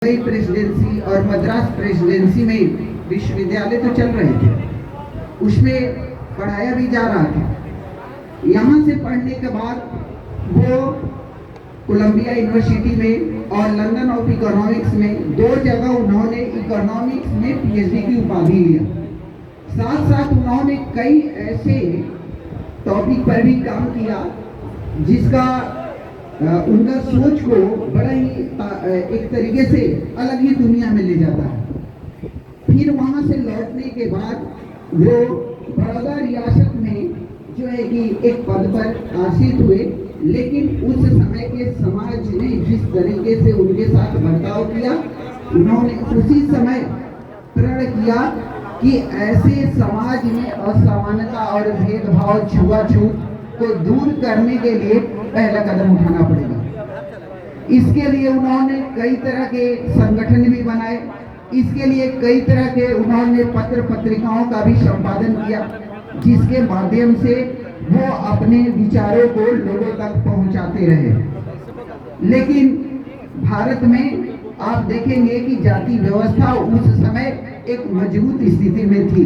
कई प्रेसिडेंसी और मद्रास प्रेसिडेंसी में विश्वविद्यालय तो चल रहे थे, उसमें पढ़ाया भी जा रहा था। यहाँ से पढ़ने के बाद वो कोलंबिया यूनिवर्सिटी में और लंदन ऑफ इकोनॉमिक्स में दो जगह उन्होंने इकोनॉमिक्स में पीएचडी की उपाधि लिया। साथ साथ उन्होंने कई ऐसे टॉपिक पर भी काम किया जिसका उनका सोच को बड़ा ही एक तरीके से अलग ही दुनिया में ले जाता है। फिर वहां से लौटने के बाद वो बड़ौदा रियासत में जो है कि एक पद पर आसीन हुए, लेकिन उस समय के समाज ने जिस तरीके से उनके साथ बर्ताव किया, उन्होंने उसी समय प्रण किया कि ऐसे समाज में असमानता और भेदभाव छुआछूत को दूर करने के लिए पहला कदम उठाना पड़ेगा। इसके लिए उन्होंने कई तरह के संगठन भी बनाए, इसके लिए कई तरह के उन्होंने पत्र पत्रिकाओं का भी संपादन किया, जिसके माध्यम से वो अपने विचारों को लोगों तक पहुंचाते रहे। लेकिन भारत में आप देखेंगे कि जाति व्यवस्था उस समय एक मजबूत स्थिति में थी।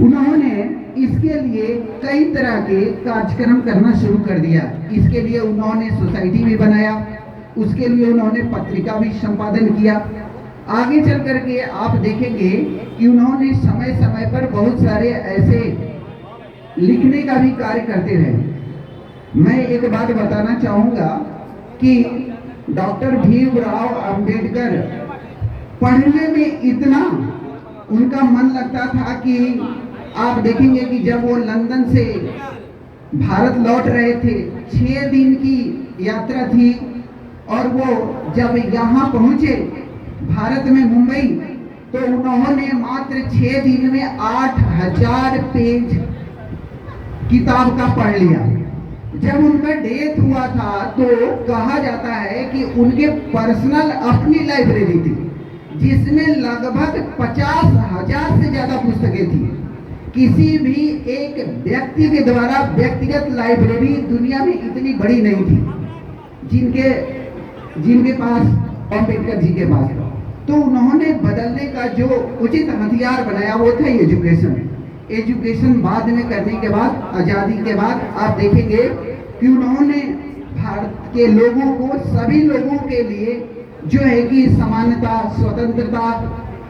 उन्होंने इसके लिए कई तरह के कार्यक्रम करना शुरू कर दिया। इसके लिए उन्होंने सोसाइटी भी बनाया, उसके लिए उन्होंने पत्रिका भी संपादन किया। आगे चल करके आप देखेंगे कि उन्होंने समय समय पर बहुत सारे ऐसे लिखने का भी कार्य करते रहे। मैं एक बात बताना चाहूँगा कि डॉक्टर भीमराव अंबेडकर पढ़ने में इतना उनका मन लगता था कि आप देखेंगे कि जब वो लंदन से भारत लौट रहे थे, 6 दिन की यात्रा थी, और वो जब यहाँ पहुँचे भारत में मुंबई, तो उन्होंने मात्र 6 दिन में 8000 पेज किताब का पढ़ लिया। जब उनका डेथ हुआ था तो कहा जाता है कि उनके पर्सनल अपनी लाइब्रेरी थी, जिसमें लगभग 50,000 से ज्यादा पुस्तकें थी। किसी भी एक व्यक्ति के द्वारा व्यक्तिगत लाइब्रेरी दुनिया में इतनी बड़ी नहीं थी जिनके पास अम्बेडकर जी के पास। तो उन्होंने बदलने का जो उचित हथियार बनाया वो था एजुकेशन बाद में करने के बाद, आजादी के बाद आप देखेंगे कि उन्होंने भारत के लोगों को, सभी लोगों के लिए जो है कि समानता, स्वतंत्रता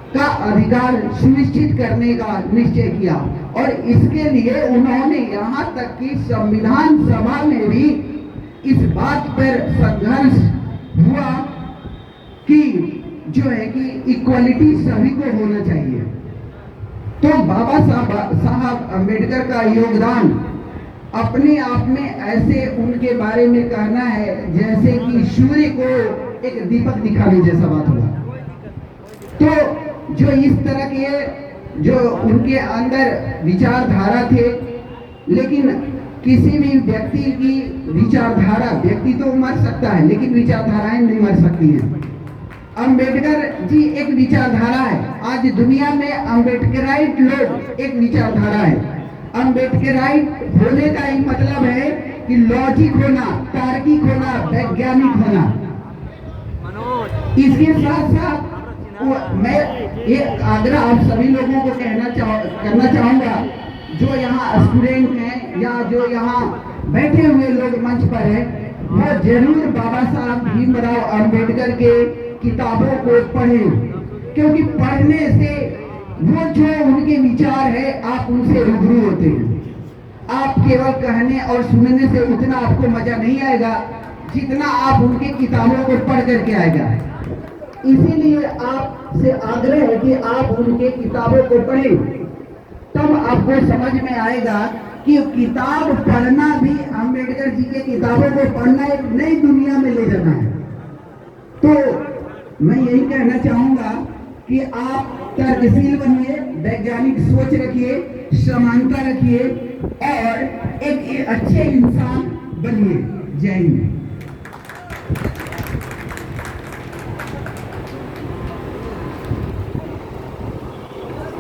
का अधिकार सुनिश्चित करने का निश्चय किया। और इसके लिए उन्होंने यहाँ तक कि संविधान सभा में भी इस बात पर संघर्ष हुआ कि जो है कि इक्वालिटी सभी को होना चाहिए। तो बाबा साहब अम्बेडकर का योगदान अपने आप में ऐसे उनके बारे में कहना है जैसे कि सूर्य को एक दीपक दिखाने जैसा बात हुआ। तो जो इस तरह के जो उनके अंदर विचारधारा थे, लेकिन किसी भी व्यक्ति की विचारधारा, व्यक्ति तो मर सकता है लेकिन विचारधाराएं नहीं मर सकती हैं। अंबेडकर जी एक विचारधारा है। आज दुनिया में अंबेडकराइट लोग एक विचारधारा है। अंबेडकराइट होने का एक मतलब है कि लॉजिक होना, तार्किक होना, वैज्ञानिक होना। इसके साथ साथ मैं एक आग्रह आप सभी लोगों को करना चाहूंगा, जो यहाँ स्टूडेंट हैं या जो यहाँ बैठे हुए लोग मंच पर हैं, वो जरूर बाबा साहब भीमराव अंबेडकर के किताबों को पढ़ें, क्योंकि पढ़ने से वो जो उनके विचार है आप उनसे रूबरू होते हैं। आप केवल कहने और सुनने से उतना आपको मजा नहीं आएगा जितना आप उनकी किताबों को पढ़ करके आएगा। इसीलिए आपसे आग्रह है कि आप उनके किताबों को पढ़ें, तब आपको समझ में आएगा कि किताब पढ़ना भी, अंबेडकर जी के किताबों को पढ़ना एक नई दुनिया में ले जाना है। तो मैं यही कहना चाहूंगा कि आप तर्कशील बनिए, वैज्ञानिक सोच रखिए, समानता रखिए और एक अच्छे इंसान बनिए। जय हिंद।